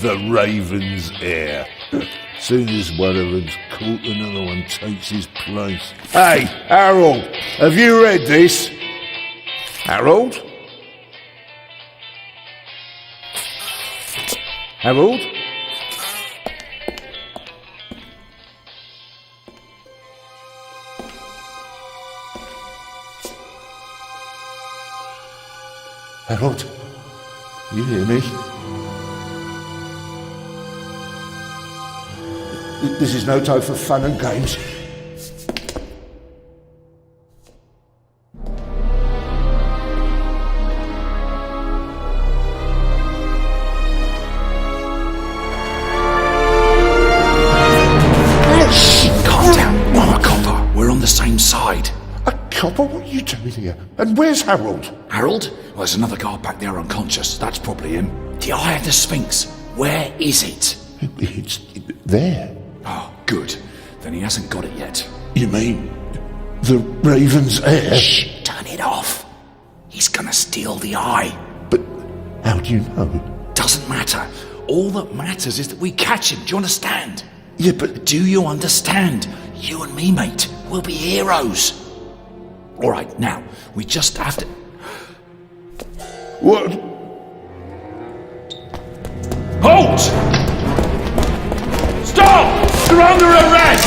the Raven's heir. Soon as one of them's caught, another one takes his place. Hey, Harold, have you read this? Harold? Harold? Harold? You hear me? This is no time for fun and games. Calm down. I'm a copper. We're on the same side. A copper? What are you doing here? And where's Harold? Harold? Well, there's another guard back there unconscious. That's probably him. The Eye of the Sphinx. Where is it? It's there. Oh, good. Then he hasn't got it yet. You mean the Raven's heir? Shh! Turn it off. He's gonna steal the eye. But how do you know? Doesn't matter. All that matters is that we catch him. Do you understand? Yeah, but... Do you understand? You and me, mate. We'll be heroes. All right, now, we just have to... What? Halt! Stop! You're under arrest!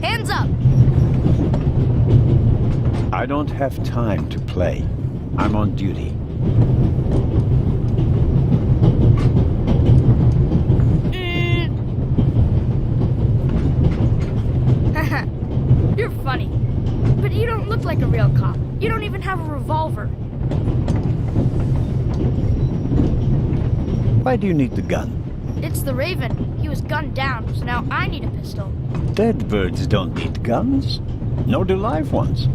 Hands up! I don't have time to play. I'm on duty. You're funny. But you don't look like a real cop. You don't even have a revolver. Why do you need the gun? It's the Raven. He was gunned down, so now I need a pistol. Dead birds don't need guns. Nor do live ones.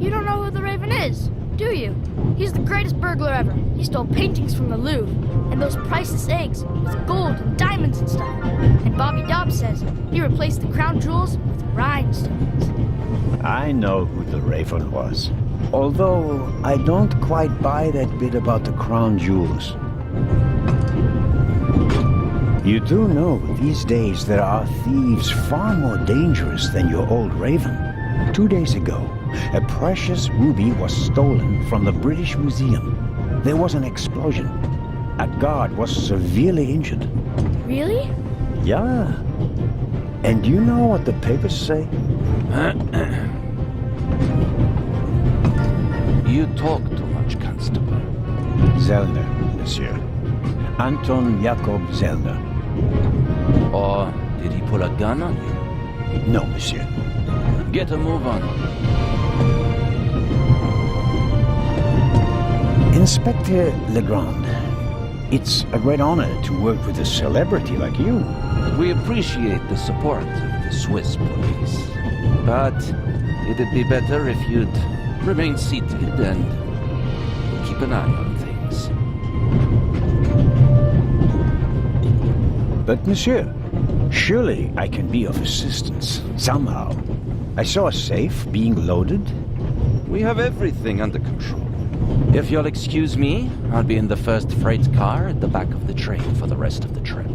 You don't know who the Raven is, do you? He's the greatest burglar ever. He stole paintings from the Louvre, and those priceless eggs with gold and diamonds and stuff. And Bobby Dobbs says he replaced the crown jewels with rhinestones. I know who the Raven was. Although I don't quite buy that bit about the crown jewels. You do know these days there are thieves far more dangerous than your old Raven. 2 days ago, a precious ruby was stolen from the British Museum. There was an explosion. A guard was severely injured. Really? Yeah. And you know what the papers say? You talk too much, Constable. Zelner, monsieur. Anton Jakob Zelner. Or did he pull a gun on you? No, monsieur. Get a move on. Inspector Legrand, it's a great honor to work with a celebrity like you. We appreciate the support of the Swiss police. But it'd be better if you'd remain seated and keep an eye on things. But, monsieur, surely I can be of assistance, somehow. I saw a safe being loaded. We have everything under control. If you'll excuse me, I'll be in the first freight car at the back of the train for the rest of the trip.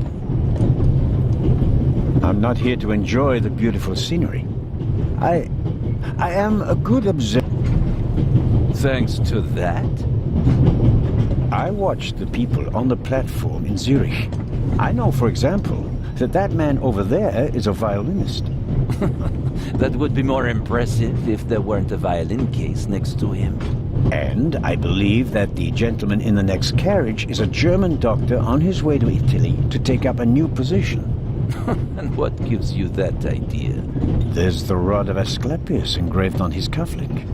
I'm not here to enjoy the beautiful scenery. I am a good observer. Thanks to that? I watched the people on the platform in Zurich. I know, for example, that man over there is a violinist. That would be more impressive if there weren't a violin case next to him. And I believe that the gentleman in the next carriage is a German doctor on his way to Italy to take up a new position. And what gives you that idea? There's the rod of Asclepius engraved on his cufflink.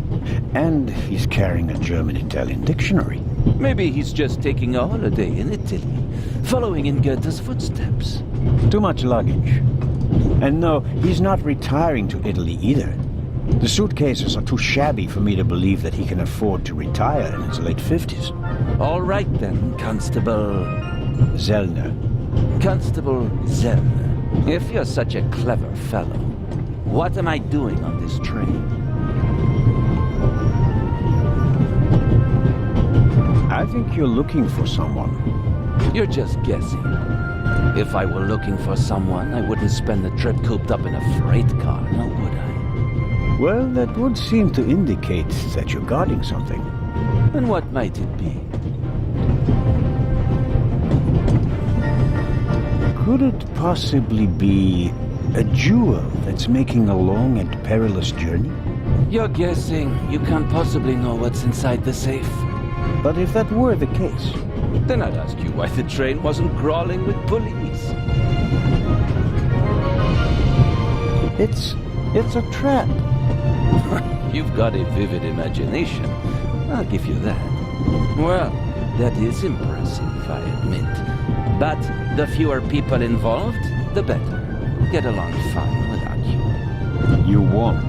And he's carrying a German-Italian dictionary. Maybe he's just taking a holiday in Italy, following in Goethe's footsteps. Too much luggage. And no, he's not retiring to Italy either. The suitcases are too shabby for me to believe that he can afford to retire in his late 50s. All right then, Constable... Zelner. Constable Zelner. If you're such a clever fellow, what am I doing on this train? I think you're looking for someone. You're just guessing. If I were looking for someone, I wouldn't spend the trip cooped up in a freight car, now would I? Well, that would seem to indicate that you're guarding something. And what might it be? Could it possibly be a jewel that's making a long and perilous journey? You're guessing. You can't possibly know what's inside the safe. But if that were the case... Then I'd ask you why the train wasn't crawling with police. It's a trap. You've got a vivid imagination. I'll give you that. Well, that is impressive, I admit. But the fewer people involved, the better. We'll get along fine without you. You won't.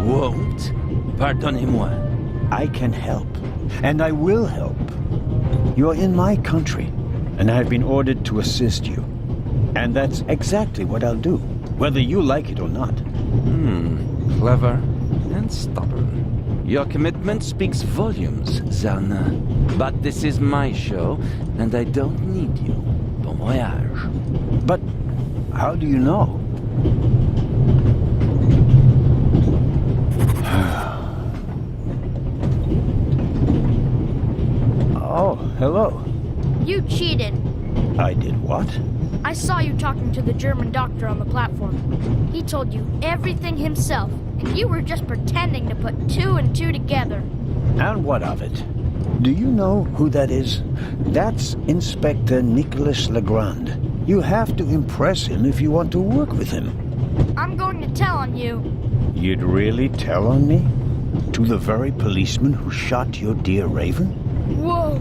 Won't? Pardonnez-moi. I can help. And I will help. You're in my country, and I've been ordered to assist you. And that's exactly what I'll do, whether you like it or not. Clever and stubborn. Your commitment speaks volumes, Zelner. But this is my show, and I don't need you. Bon voyage. But how do you know? Oh, hello. You cheated. I did what? I saw you talking to the German doctor on the platform. He told you everything himself, and you were just pretending to put two and two together. And what of it? Do you know who that is? That's Inspector Nicholas Legrand. You have to impress him if you want to work with him. I'm going to tell on you. You'd really tell on me? To the very policeman who shot your dear Raven? Whoa,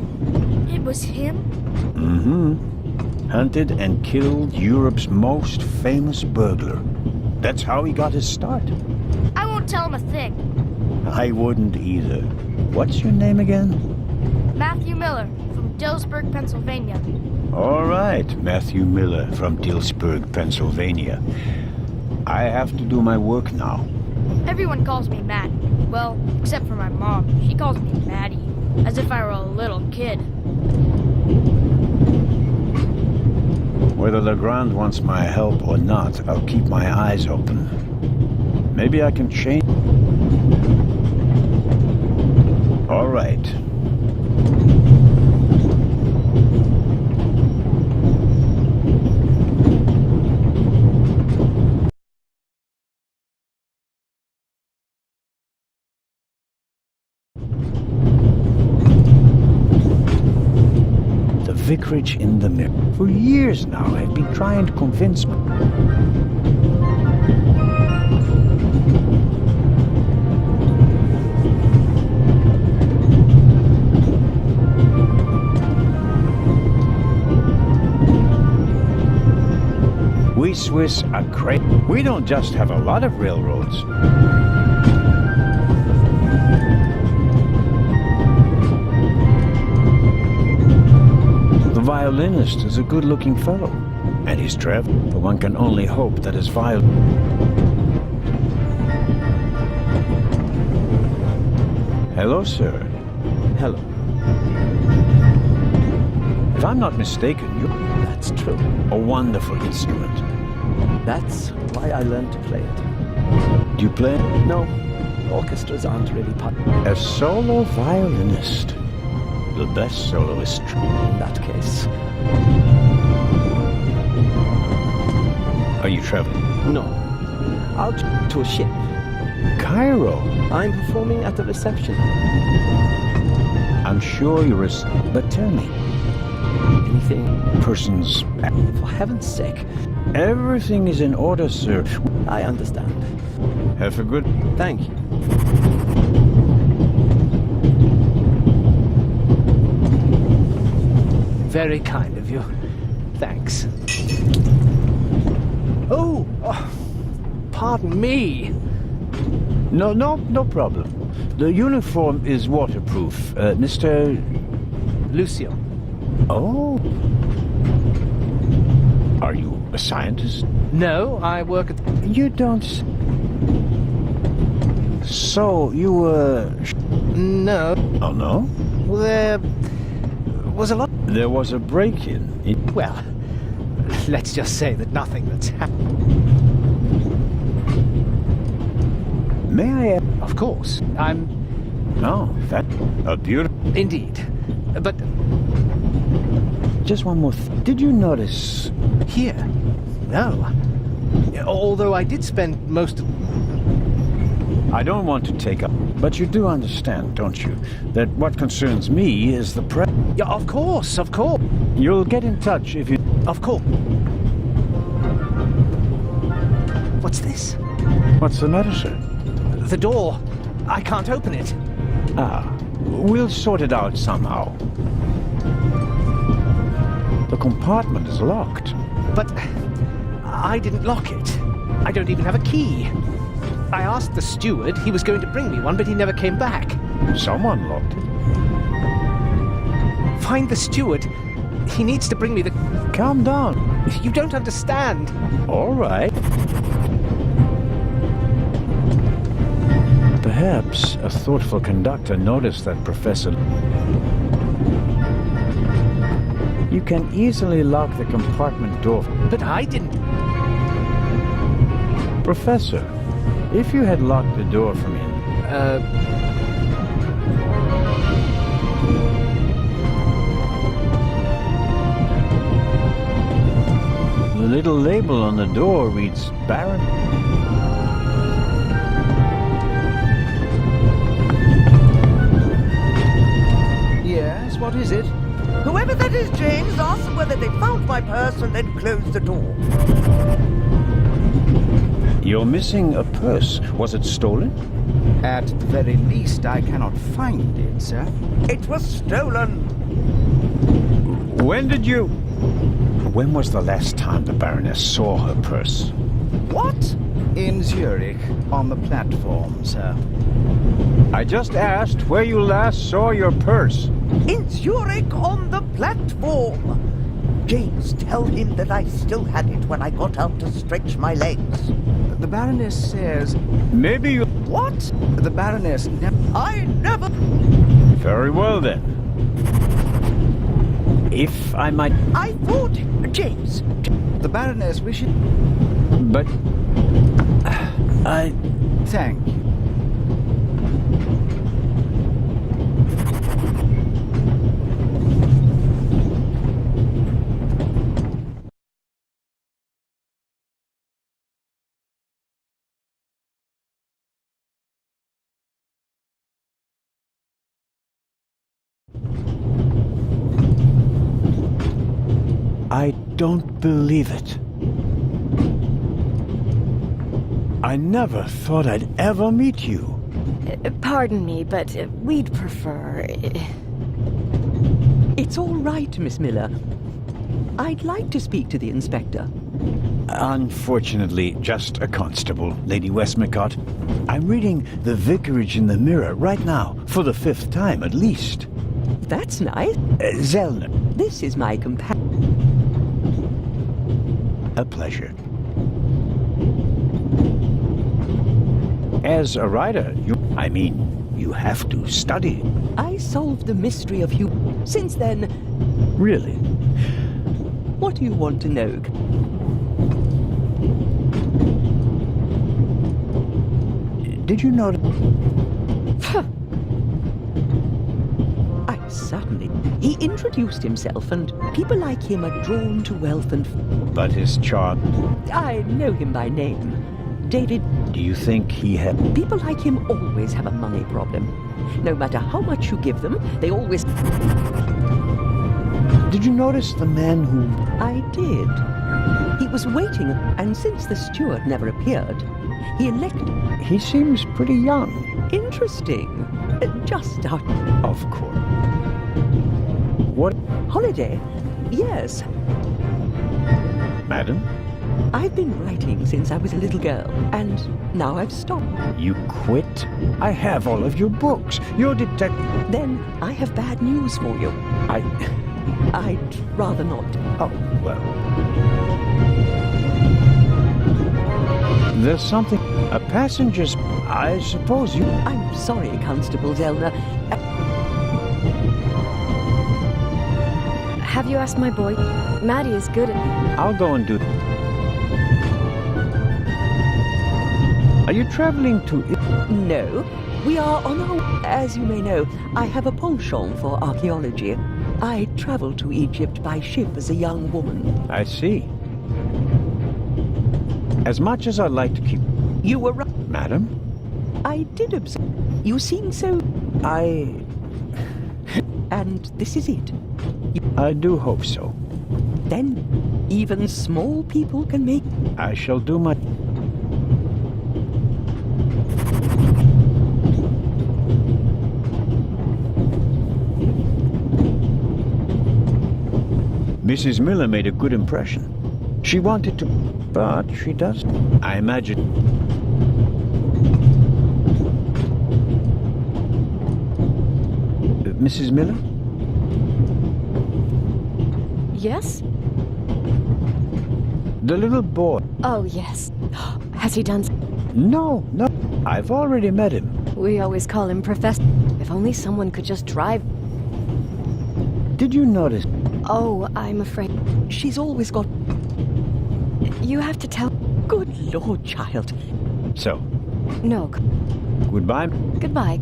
it was him? Mm-hmm. Hunted and killed Europe's most famous burglar. That's how he got his start. I won't tell him a thing. I wouldn't either. What's your name again? Matthew Miller from Dillsburg, Pennsylvania. All right, Matthew Miller from Dillsburg, Pennsylvania. I have to do my work now. Everyone calls me Matt. Well, except for my mom. She calls me Maddie, as if I were a little kid. Whether Legrand wants my help or not, I'll keep my eyes open. Maybe I can change... All right. The vicarage in the mirror. For years now, I've been trying to convince We Swiss are great. We don't just have a lot of railroads. The violinist is a good-looking fellow, and he's traveling. But one can only hope that his violin... Hello, sir. Hello. If I'm not mistaken, you're That's true. a wonderful instrument. That's why I learned to play it. Do you play? No, orchestras aren't really A solo violinist. The best soloist. in that case. Are you traveling? No. Out to a ship. Cairo. I'm performing at the reception. I'm sure you're a... But tell me, Anything? persons... For heaven's sake. Everything is in order, sir. I understand. Have a good... Thank you. Very kind of you. Thanks. Oh, pardon me. No problem. The uniform is waterproof. Mr... Lucio. Oh. Are you a scientist? No, I work at... You don't... So, you were... No. Oh, no? There was a lot... There was a break-in. Well, let's just say that nothing that's happened. May I... Of course. I'm... Oh, that... A beautiful... Indeed. But Just one more Did you notice... here? No. Although I did spend most of... I don't want to take up... But you do understand, don't you, that what concerns me is the Yeah, of course, of course. You'll get in touch if you... Of course. What's this? What's the matter, sir? The door. I can't open it. Ah, we'll sort it out somehow. The compartment is locked. But I didn't lock it. I don't even have a key. I asked the steward. He was going to bring me one, but he never came back. Someone locked it. Find the steward. He needs to bring me the... Calm down. You don't understand. All right. Perhaps a thoughtful conductor noticed that Professor... You can easily lock the compartment door. But I didn't... Professor, if you had locked the door from in... The little label on the door reads Baron... Yes, what is it? Whoever that is, James, ask them whether they found my purse and then closed the door. You're missing a purse. Was it stolen? At the very least, I cannot find it, sir. It was stolen. When did you... When was the last time the Baroness saw her purse? What? In Zurich, on the platform, sir. I just asked where you last saw your purse. In Zurich on the platform. James, tell him that I still had it when I got out to stretch my legs. The Baroness says... Maybe you... What? The Baroness never... I never... Very well then. If I might... I thought... James... The Baroness wishes... But... I... Thank you. I don't believe it. I never thought I'd ever meet you. Pardon me, but we'd prefer... It's all right, Miss Miller. I'd like to speak to the inspector. Unfortunately, just a constable, Lady Westmacott. I'm reading The Vicarage in the Mirror right now, for the 5th time at least. That's nice. Zelner. This is my companion. A pleasure. As a writer, you have to study. I solved the mystery of Hugh. Since then, Really? what do you want to know? Did you notice? I certainly. He introduced himself, and people like him are drawn to wealth and... But his charm. I know him by name. David. Do you think he had... People like him always have a money problem. No matter how much you give them, they always... Did you notice the man who... I did. He was waiting, and since the steward never appeared, he elected... He seems pretty young. Interesting. Just out... Of course. What... Holiday? Yes. Madam? I've been writing since I was a little girl, and now I've stopped. You quit? I have all of your books. Your detective... Then I have bad news for you. I'd rather not. Oh, well. There's something... A passenger's... I suppose you... I'm sorry, Constable Zelner. Have you asked my boy? Maddie is good at... I'll go and do... Are you traveling to... No, we are on our... As you may know, I have a penchant for archaeology. I traveled to Egypt by ship as a young woman. I see. As much as I'd like to keep... You were right. Madam? I did observe. You seem so... And this is it. I do hope so. Then, even small people can make... I shall do my... Mrs. Miller made a good impression. She wanted to... But she doesn't. I imagine... Mrs. Miller? Yes? The little boy. Oh, yes. Has he done... No. I've already met him. We always call him Professor. If only someone could just drive... Did you notice? Oh, I'm afraid... She's always got... You have to tell... Good Lord, child. So, No. goodbye. Goodbye.